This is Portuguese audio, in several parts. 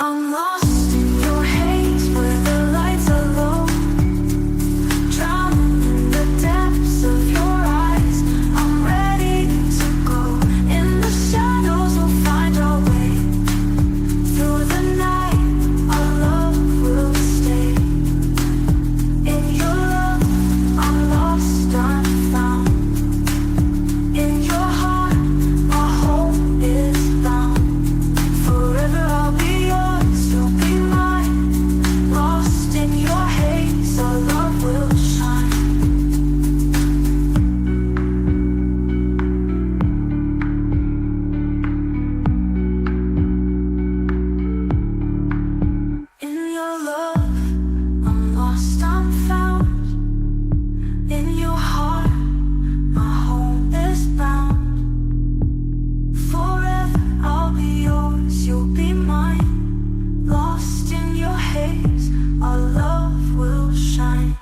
I'm lost in your haze where the lights are low, drowning in the depths of your eyes. I'm ready to go. In the shadows we'll find our way. Through the night our love will stay. In your love I'm lost, I'm found. In your heart my hope is bound. Forever I'll be yours, you'll be mine. Lost in your haze, our love will shine. In your love, I'm lost, I'm found. In your heart, my home is bound. Forever I'll be yours, you'll be mine. Lost in your haze, our love will shine.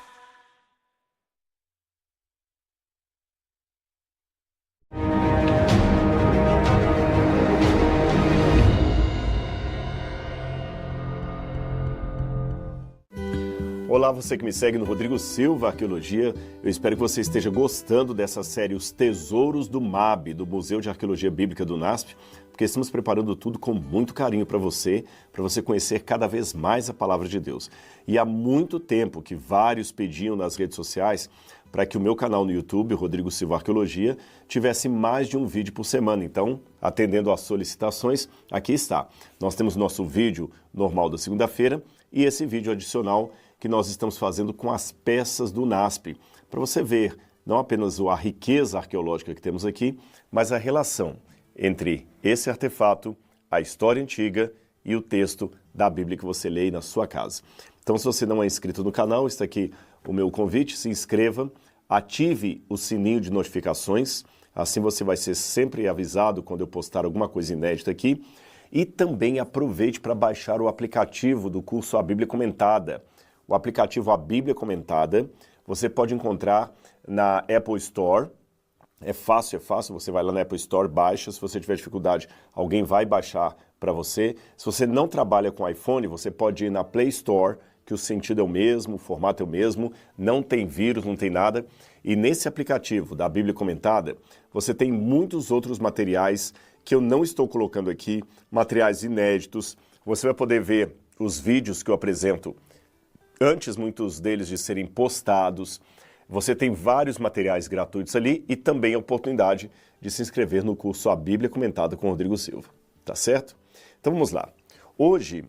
Olá, você que me segue no Rodrigo Silva Arqueologia. Eu espero que você esteja gostando dessa série Os Tesouros do MAB, do Museu de Arqueologia Bíblica do NASP, porque estamos preparando tudo com muito carinho para você conhecer cada vez mais a Palavra de Deus. E há muito tempo que vários pediam nas redes sociais para que o meu canal no YouTube, Rodrigo Silva Arqueologia, tivesse mais de um vídeo por semana. Então, atendendo às solicitações, aqui está. Nós temos nosso vídeo normal da segunda-feira e esse vídeo adicional que nós estamos fazendo com as peças do NASP, para você ver não apenas a riqueza arqueológica que temos aqui, mas a relação entre esse artefato, a história antiga e o texto da Bíblia que você lê aí na sua casa. Então, se você não é inscrito no canal, está aqui o meu convite, se inscreva, ative o sininho de notificações, assim você vai ser sempre avisado quando eu postar alguma coisa inédita aqui, e também aproveite para baixar o aplicativo do curso A Bíblia Comentada. O aplicativo A Bíblia Comentada, você pode encontrar na Apple Store. É fácil, você vai lá na Apple Store, baixa. Se você tiver dificuldade, alguém vai baixar para você. Se você não trabalha com iPhone, você pode ir na Play Store, que o sentido é o mesmo, o formato é o mesmo, não tem vírus, não tem nada. E nesse aplicativo da Bíblia Comentada, você tem muitos outros materiais que eu não estou colocando aqui, materiais inéditos. Você vai poder ver os vídeos que eu apresento antes, muitos deles de serem postados. Você tem vários materiais gratuitos ali e também a oportunidade de se inscrever no curso A Bíblia Comentada com Rodrigo Silva. Tá certo? Então vamos lá. Hoje,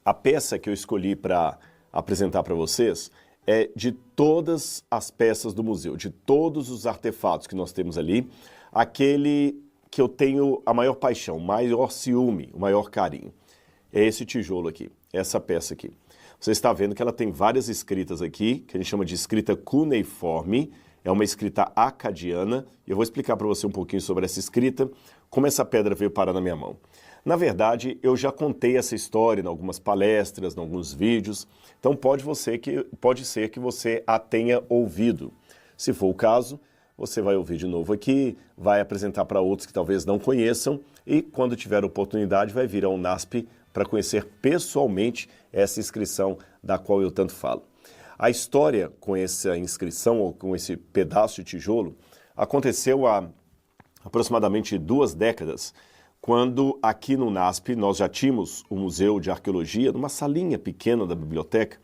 a peça que eu escolhi para apresentar para vocês é de todas as peças do museu, de todos os artefatos que nós temos ali, aquele que eu tenho a maior paixão, o maior ciúme, o maior carinho. É esse tijolo aqui, essa peça aqui. Você está vendo que ela tem várias escritas aqui, que a gente chama de escrita cuneiforme, é uma escrita acadiana, e eu vou explicar para você um pouquinho sobre essa escrita, como essa pedra veio parar na minha mão. Na verdade, eu já contei essa história em algumas palestras, em alguns vídeos, então pode ser que você a tenha ouvido. Se for o caso, você vai ouvir de novo aqui, vai apresentar para outros que talvez não conheçam, e quando tiver oportunidade vai vir ao NASP para conhecer pessoalmente essa inscrição da qual eu tanto falo. A história com essa inscrição, ou com esse pedaço de tijolo, aconteceu há aproximadamente 2 décadas, quando aqui no NASP nós já tínhamos o Museu de Arqueologia, numa salinha pequena da biblioteca,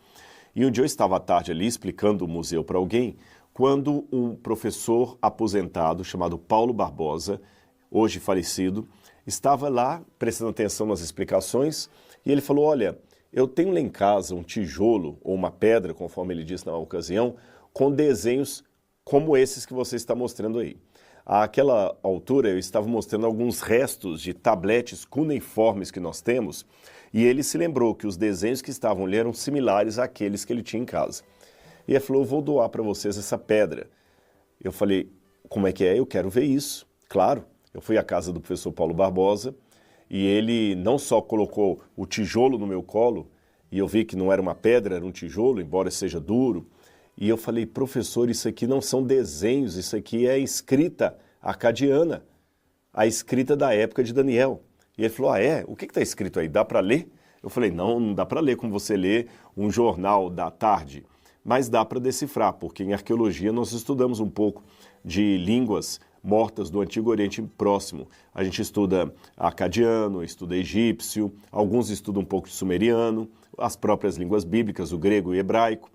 e um dia eu estava à tarde ali explicando o museu para alguém, quando um professor aposentado chamado Paulo Barbosa, hoje falecido, estava lá prestando atenção nas explicações e ele falou, olha, eu tenho lá em casa um tijolo ou uma pedra, conforme ele disse na ocasião, com desenhos como esses que você está mostrando aí. Àquela altura eu estava mostrando alguns restos de tabletes cuneiformes que nós temos e ele se lembrou que os desenhos que estavam ali eram similares àqueles que ele tinha em casa. E ele falou, eu vou doar para vocês essa pedra. Eu falei, como é que é? Eu quero ver isso. Claro. Eu fui à casa do professor Paulo Barbosa e ele não só colocou o tijolo no meu colo, e eu vi que não era uma pedra, era um tijolo, embora seja duro, e eu falei, professor, isso aqui não são desenhos, isso aqui é escrita acadiana, a escrita da época de Daniel. E ele falou, ah é? O que está escrito aí? Dá para ler? Eu falei, não dá para ler como você lê um jornal da tarde, mas dá para decifrar, porque em arqueologia nós estudamos um pouco de línguas mortas do Antigo Oriente Próximo. A gente estuda acadiano, estuda egípcio, alguns estudam um pouco de sumeriano, as próprias línguas bíblicas, o grego e hebraico.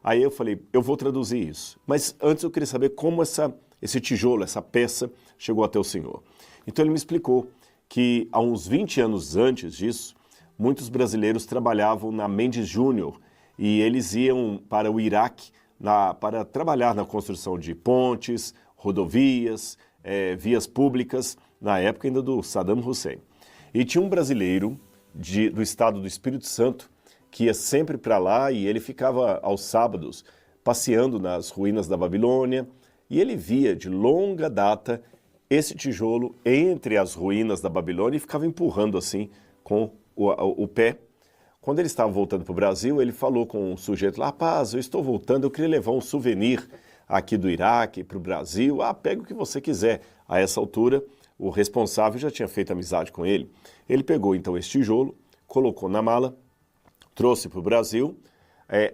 Aí eu falei, eu vou traduzir isso. Mas antes eu queria saber como esse tijolo, essa peça, chegou até o Senhor. Então ele me explicou que há uns 20 anos antes disso, muitos brasileiros trabalhavam na Mendes Júnior e eles iam para o Iraque para trabalhar na construção de pontes, rodovias, vias públicas, na época ainda do Saddam Hussein. E tinha um brasileiro do estado do Espírito Santo que ia sempre para lá e ele ficava aos sábados passeando nas ruínas da Babilônia e ele via de longa data esse tijolo entre as ruínas da Babilônia e ficava empurrando assim com o pé. Quando ele estava voltando para o Brasil, ele falou com um sujeito lá, rapaz, eu estou voltando, eu queria levar um souvenir aqui do Iraque para o Brasil. Pega o que você quiser. A essa altura, o responsável já tinha feito amizade com ele. Ele pegou então esse tijolo, colocou na mala, trouxe para o Brasil,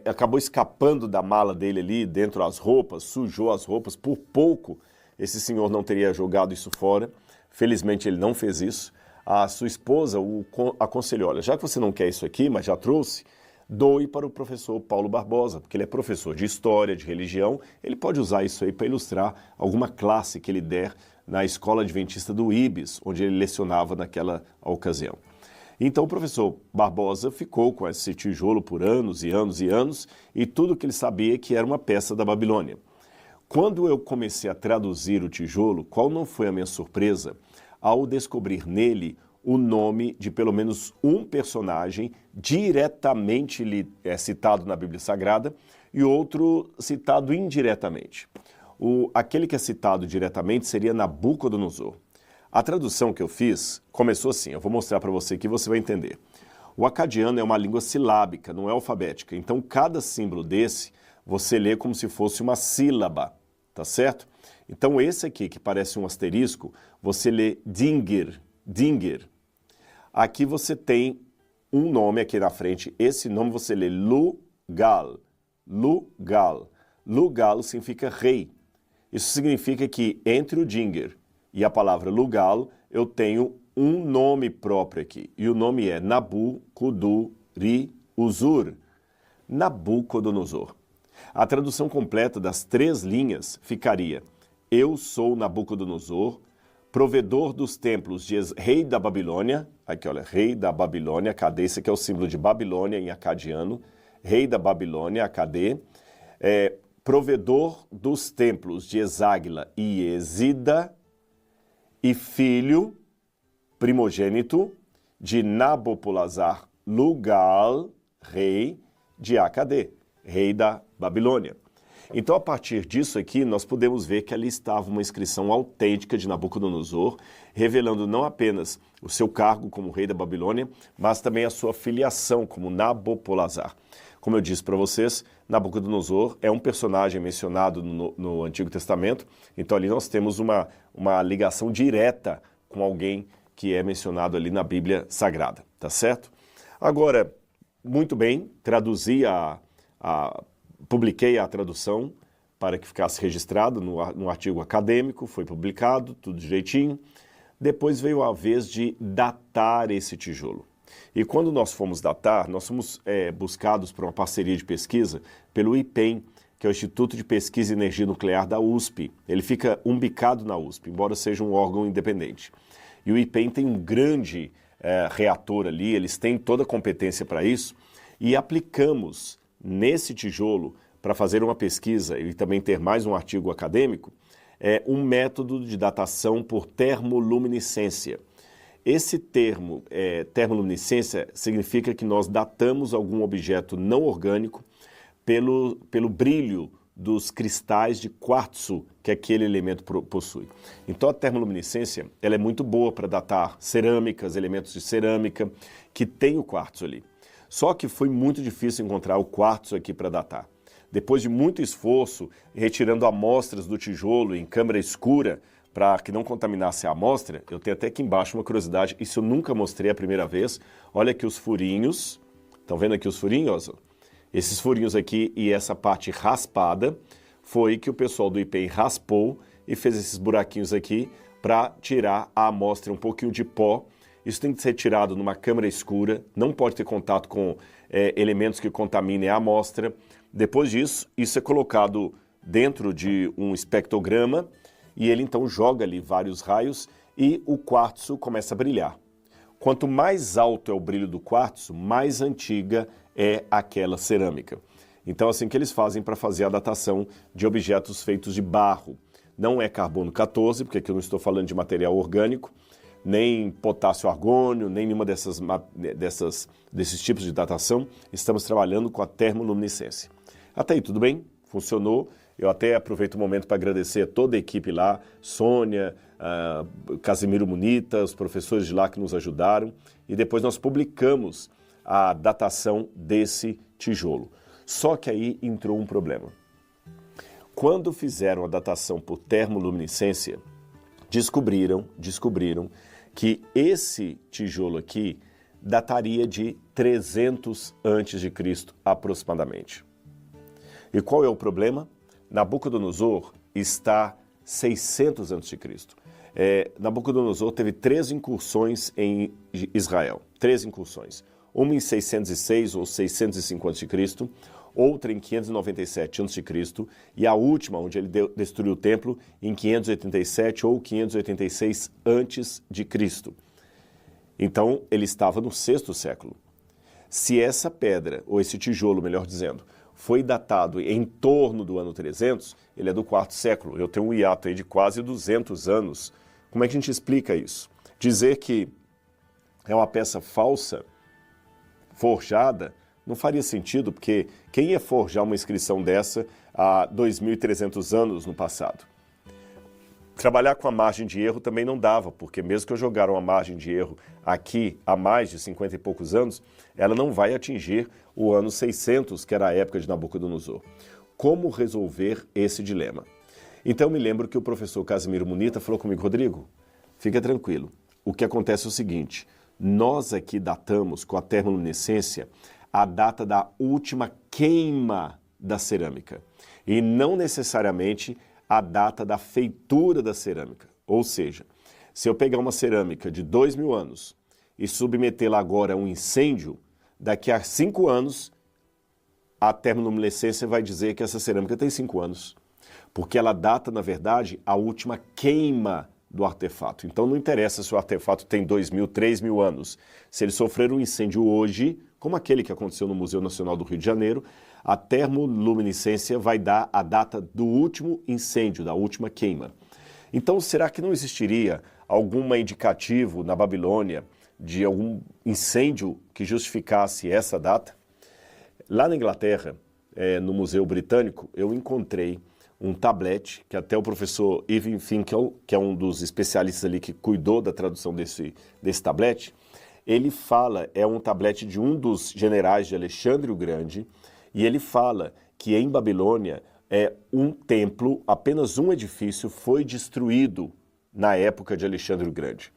acabou escapando da mala dele ali, dentro das roupas, sujou as roupas, por pouco esse senhor não teria jogado isso fora. Felizmente ele não fez isso. A sua esposa o aconselhou, olha, já que você não quer isso aqui, mas já trouxe, doe para o professor Paulo Barbosa, porque ele é professor de história, de religião, ele pode usar isso aí para ilustrar alguma classe que ele der na Escola Adventista do Ibis, onde ele lecionava naquela ocasião. Então o professor Barbosa ficou com esse tijolo por anos e anos e anos, e tudo que ele sabia que era uma peça da Babilônia. Quando eu comecei a traduzir o tijolo, qual não foi a minha surpresa ao descobrir nele o nome de pelo menos um personagem diretamente citado na Bíblia Sagrada e outro citado indiretamente. Aquele que é citado diretamente seria Nabucodonosor. A tradução que eu fiz começou assim, eu vou mostrar para você que você vai entender. O acadiano é uma língua silábica, não é alfabética, então cada símbolo desse você lê como se fosse uma sílaba, tá certo? Então esse aqui, que parece um asterisco, você lê Dingir, Dingir. Aqui você tem um nome aqui na frente, esse nome você lê Lugal, Lugal. Lugal significa rei. Isso significa que entre o Dingir e a palavra Lugal, eu tenho um nome próprio aqui. E o nome é Nabucodonosor. Nabucodonosor. A tradução completa das 3 linhas ficaria: eu sou Nabucodonosor, provedor dos templos de rei da Babilônia. Aqui, olha, rei da Babilônia, cadê? Esse aqui é o símbolo de Babilônia em acadiano. Rei da Babilônia, cadê? Provedor dos templos de Eságila e Esida, e filho primogênito de Nabopolassar Lugal, rei de Acadê, rei da Babilônia. Então, a partir disso aqui, nós podemos ver que ali estava uma inscrição autêntica de Nabucodonosor, revelando não apenas o seu cargo como rei da Babilônia, mas também a sua filiação como Nabopolassar. Como eu disse para vocês, Nabucodonosor é um personagem mencionado no Antigo Testamento, então ali nós temos uma ligação direta com alguém que é mencionado ali na Bíblia Sagrada, tá certo? Agora, muito bem, publiquei a tradução para que ficasse registrado no artigo acadêmico, foi publicado, tudo direitinho. Depois veio a vez de datar esse tijolo. E quando nós fomos datar, nós fomos buscados por uma parceria de pesquisa pelo IPEM, que é o Instituto de Pesquisa e Energia Nuclear da USP. Ele fica umbicado na USP, embora seja um órgão independente. E o IPEM tem um grande reator ali, eles têm toda a competência para isso, e aplicamos nesse tijolo, para fazer uma pesquisa e também ter mais um artigo acadêmico, um método de datação por termoluminescência. Esse termo, termoluminescência, significa que nós datamos algum objeto não orgânico pelo brilho dos cristais de quartzo que aquele elemento possui. Então a termoluminescência ela é muito boa para datar cerâmicas, elementos de cerâmica que tem o quartzo ali. Só que foi muito difícil encontrar o quartzo aqui para datar. Depois de muito esforço, retirando amostras do tijolo em câmara escura, para que não contaminasse a amostra, eu tenho até aqui embaixo uma curiosidade, isso eu nunca mostrei a primeira vez. Olha aqui os furinhos, estão vendo aqui os furinhos? Esses furinhos aqui e essa parte raspada foi que o pessoal do IPEM raspou e fez esses buraquinhos aqui para tirar a amostra, um pouquinho de pó. Isso tem que ser tirado numa câmara escura, não pode ter contato com elementos que contaminem a amostra. Depois disso, isso é colocado dentro de um espectrograma e ele então joga ali vários raios e o quartzo começa a brilhar. Quanto mais alto é o brilho do quartzo, mais antiga é aquela cerâmica. Então, assim que eles fazem para fazer a datação de objetos feitos de barro. Não é carbono 14, porque aqui eu não estou falando de material orgânico, nem potássio argônio, nem nenhuma desses tipos de datação. Estamos trabalhando com a termoluminescência. Até aí, tudo bem? Funcionou. Eu até aproveito o momento para agradecer a toda a equipe lá, Sônia, Casimiro Munita, os professores de lá que nos ajudaram. E depois nós publicamos a datação desse tijolo. Só que aí entrou um problema. Quando fizeram a datação por termoluminescência, descobriram que esse tijolo aqui dataria de 300 a.C. aproximadamente. E qual é o problema? Nabucodonosor está 600 a.C. Nabucodonosor teve 3 incursões em Israel, 3 incursões. Uma em 606 ou 605 a.C., outra em 597 a.C. e a última, onde ele destruiu o templo, em 587 ou 586 a.C. Então, ele estava no 6º século. Se essa pedra, ou esse tijolo, melhor dizendo, foi datado em torno do ano 300, ele é do 4º século. Eu tenho um hiato aí de quase 200 anos. Como é que a gente explica isso? Dizer que é uma peça falsa, forjada, não faria sentido, porque quem ia forjar uma inscrição dessa há 2.300 anos no passado? Trabalhar com a margem de erro também não dava, porque mesmo que eu jogar uma margem de erro aqui há mais de 50 e poucos anos, ela não vai atingir o ano 600, que era a época de Nabucodonosor. Como resolver esse dilema? Então eu me lembro que o professor Casimiro Munita falou comigo, Rodrigo, fica tranquilo. O que acontece é o seguinte, nós aqui datamos com a termoluminescência a data da última queima da cerâmica e não necessariamente a data da feitura da cerâmica. Ou seja, se eu pegar uma cerâmica de 2.000 anos e submetê-la agora a um incêndio, daqui a 5 anos a termoluminescência vai dizer que essa cerâmica tem 5 anos, porque ela data, na verdade, a última queima do artefato. Então não interessa se o artefato tem 2.000, 3.000 anos. Se ele sofrer um incêndio hoje, como aquele que aconteceu no Museu Nacional do Rio de Janeiro, a termoluminescência vai dar a data do último incêndio, da última queima. Então, será que não existiria algum indicativo na Babilônia de algum incêndio que justificasse essa data? Lá na Inglaterra, no Museu Britânico, eu encontrei um tablete, que até o professor Irving Finkel, que é um dos especialistas ali que cuidou da tradução desse tablete, ele fala, é um tablete de um dos generais de Alexandre o Grande, e ele fala que em Babilônia um templo, apenas um edifício foi destruído na época de Alexandre o Grande.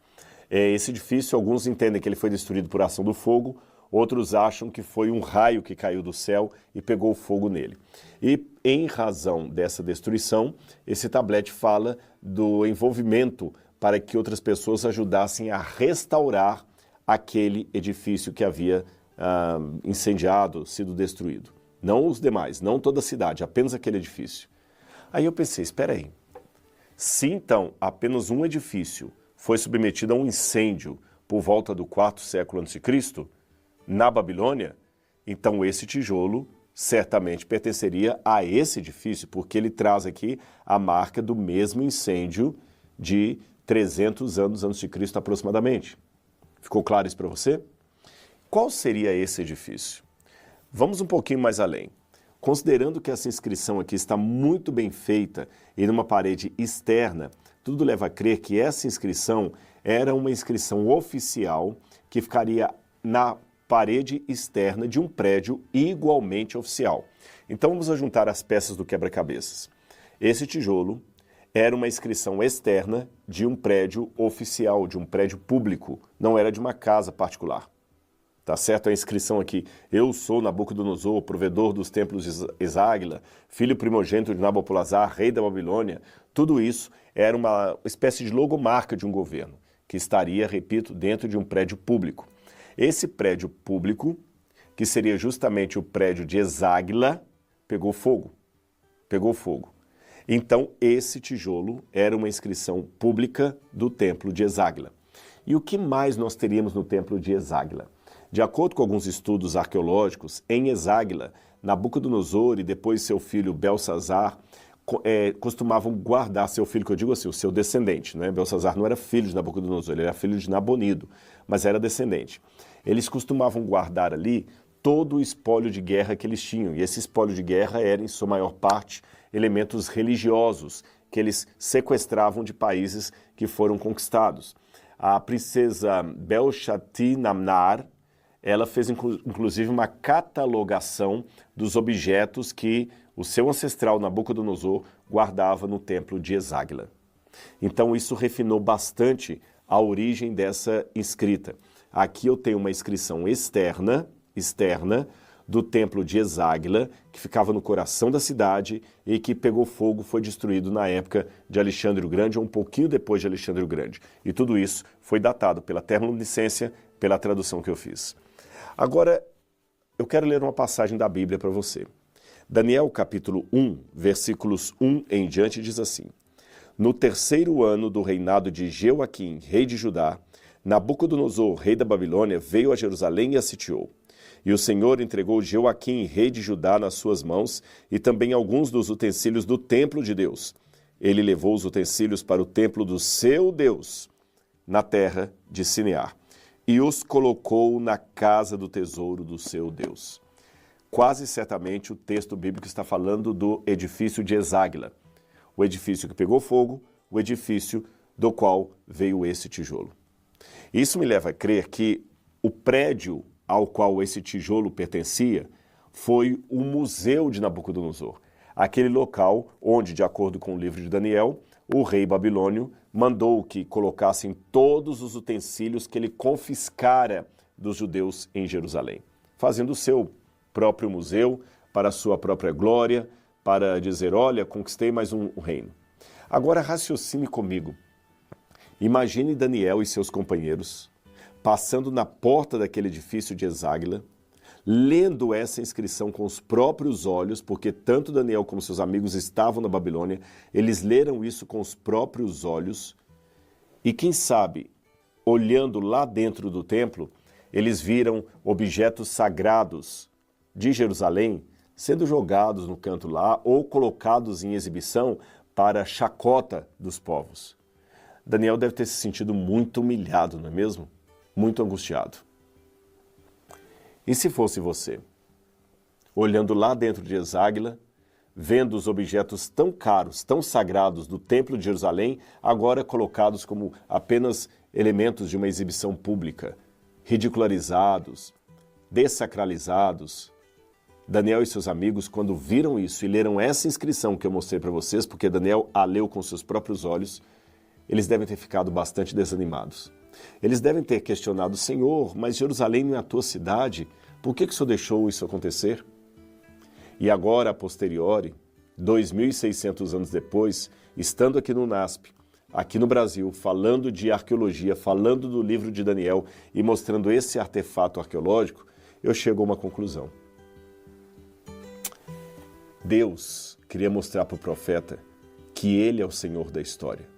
Esse edifício, alguns entendem que ele foi destruído por ação do fogo, outros acham que foi um raio que caiu do céu e pegou fogo nele. E em razão dessa destruição, esse tablete fala do envolvimento para que outras pessoas ajudassem a restaurar aquele edifício que havia incendiado, sido destruído. Não os demais, não toda a cidade, apenas aquele edifício. Aí eu pensei, espera aí, se então apenas um edifício foi submetido a um incêndio por volta do 4º século a.C., na Babilônia, então esse tijolo certamente pertenceria a esse edifício, porque ele traz aqui a marca do mesmo incêndio de 300 anos antes de Cristo aproximadamente. Ficou claro isso para você? Qual seria esse edifício? Vamos um pouquinho mais além. Considerando que essa inscrição aqui está muito bem feita e numa parede externa, tudo leva a crer que essa inscrição era uma inscrição oficial que ficaria na parede externa de um prédio igualmente oficial. Então vamos juntar as peças do quebra-cabeças. Esse tijolo era uma inscrição externa de um prédio oficial, de um prédio público, não era de uma casa particular. Tá certo? A inscrição aqui, eu sou Nabucodonosor, provedor dos templos de Eságuila, filho primogênito de Nabopolassar, rei da Babilônia. Tudo isso era uma espécie de logomarca de um governo, que estaria, repito, dentro de um prédio público. Esse prédio público, que seria justamente o prédio de Eságuila, pegou fogo. Pegou fogo. Então, esse tijolo era uma inscrição pública do templo de Eságuila. E o que mais nós teríamos no templo de Eságuila? De acordo com alguns estudos arqueológicos, em Eságuila, Nabucodonosor e depois seu filho Belsazar costumavam guardar, seu filho, que eu digo assim, o seu descendente, né? Belsazar não era filho de Nabucodonosor, ele era filho de Nabonido, mas era descendente. Eles costumavam guardar ali todo o espólio de guerra que eles tinham, e esse espólio de guerra era, em sua maior parte, elementos religiosos que eles sequestravam de países que foram conquistados. A princesa Belshazzar, ela fez inclusive uma catalogação dos objetos que o seu ancestral Nabucodonosor guardava no templo de Eságuila. Então isso refinou bastante a origem dessa inscrita. Aqui eu tenho uma inscrição externa do templo de Eságuila, que ficava no coração da cidade e que pegou fogo, foi destruído na época de Alexandre o Grande, ou um pouquinho depois de Alexandre o Grande. E tudo isso foi datado pela termoluminescência, pela tradução que eu fiz. Agora, eu quero ler uma passagem da Bíblia para você. Daniel, capítulo 1, versículos 1 em diante, diz assim: No terceiro ano do reinado de Jeoaquim, rei de Judá, Nabucodonosor, rei da Babilônia, veio a Jerusalém e a sitiou. E o Senhor entregou Jeoaquim, rei de Judá, nas suas mãos, e também alguns dos utensílios do templo de Deus. Ele levou os utensílios para o templo do seu Deus, na terra de Sinear, e os colocou na casa do tesouro do seu Deus. Quase certamente o texto bíblico está falando do edifício de Eságuila, o edifício que pegou fogo, o edifício do qual veio esse tijolo. Isso me leva a crer que o prédio ao qual esse tijolo pertencia foi o museu de Nabucodonosor, aquele local onde, de acordo com o livro de Daniel, o rei babilônio mandou que colocassem todos os utensílios que ele confiscara dos judeus em Jerusalém, fazendo o seu próprio museu para a sua própria glória, para dizer, olha, conquistei mais um reino. Agora raciocine comigo. Imagine Daniel e seus companheiros passando na porta daquele edifício de Eságuila, lendo essa inscrição com os próprios olhos, porque tanto Daniel como seus amigos estavam na Babilônia, eles leram isso com os próprios olhos, e quem sabe, olhando lá dentro do templo, eles viram objetos sagrados de Jerusalém sendo jogados no canto lá ou colocados em exibição para a chacota dos povos. Daniel deve ter se sentido muito humilhado, não é mesmo? Muito angustiado. E se fosse você, olhando lá dentro de Eságuila, vendo os objetos tão caros, tão sagrados do Templo de Jerusalém, agora colocados como apenas elementos de uma exibição pública, ridicularizados, dessacralizados. Daniel e seus amigos, quando viram isso e leram essa inscrição que eu mostrei para vocês, porque Daniel a leu com seus próprios olhos, eles devem ter ficado bastante desanimados. Eles devem ter questionado, Senhor, mas Jerusalém não é a tua cidade, por que o Senhor deixou isso acontecer? E agora, a posteriori, 2.600 anos depois, estando aqui no NASP, aqui no Brasil, falando de arqueologia, falando do livro de Daniel e mostrando esse artefato arqueológico, eu chego a uma conclusão. Deus queria mostrar para o profeta que ele é o Senhor da história,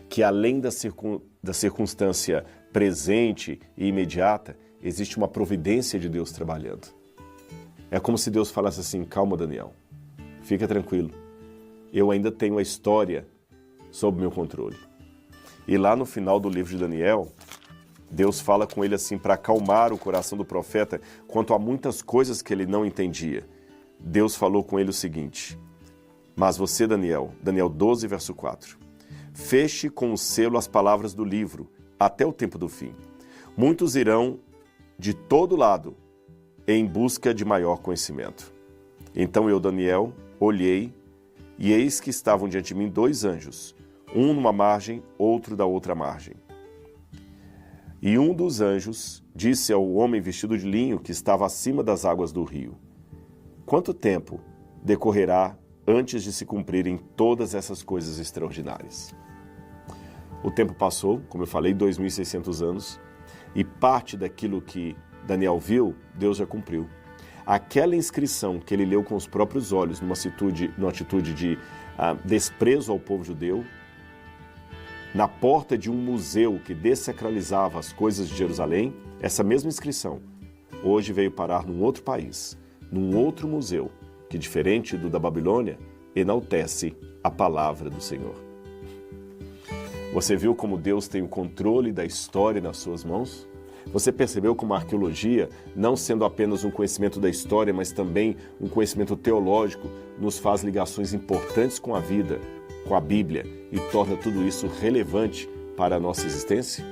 que além da circunstância presente e imediata, existe uma providência de Deus trabalhando. É como se Deus falasse assim, calma Daniel, fica tranquilo, eu ainda tenho a história sob meu controle. E lá no final do livro de Daniel, Deus fala com ele assim para acalmar o coração do profeta quanto a muitas coisas que ele não entendia. Deus falou com ele o seguinte, mas você Daniel, Daniel 12, verso 4, feche com o selo as palavras do livro até o tempo do fim. Muitos irão de todo lado em busca de maior conhecimento. Então eu, Daniel, olhei E eis que estavam diante de mim 2 anjos, um numa margem, outro da outra margem. E um dos anjos disse ao homem vestido de linho que estava acima das águas do rio: quanto tempo decorrerá antes de se cumprirem todas essas coisas extraordinárias? O tempo passou, como eu falei, 2.600 anos, e parte daquilo que Daniel viu, Deus já cumpriu. Aquela inscrição que ele leu com os próprios olhos, numa atitude de desprezo ao povo judeu, na porta de um museu que dessacralizava as coisas de Jerusalém, essa mesma inscrição hoje veio parar num outro país, num outro museu, que, diferente do da Babilônia, enaltece a palavra do Senhor. Você viu como Deus tem o controle da história nas suas mãos? Você percebeu como a arqueologia, não sendo apenas um conhecimento da história, mas também um conhecimento teológico, nos faz ligações importantes com a vida, com a Bíblia, e torna tudo isso relevante para a nossa existência?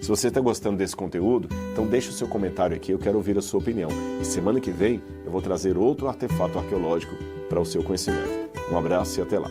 Se você está gostando desse conteúdo, então deixe o seu comentário aqui, eu quero ouvir a sua opinião. E semana que vem eu vou trazer outro artefato arqueológico para o seu conhecimento. Um abraço e até lá.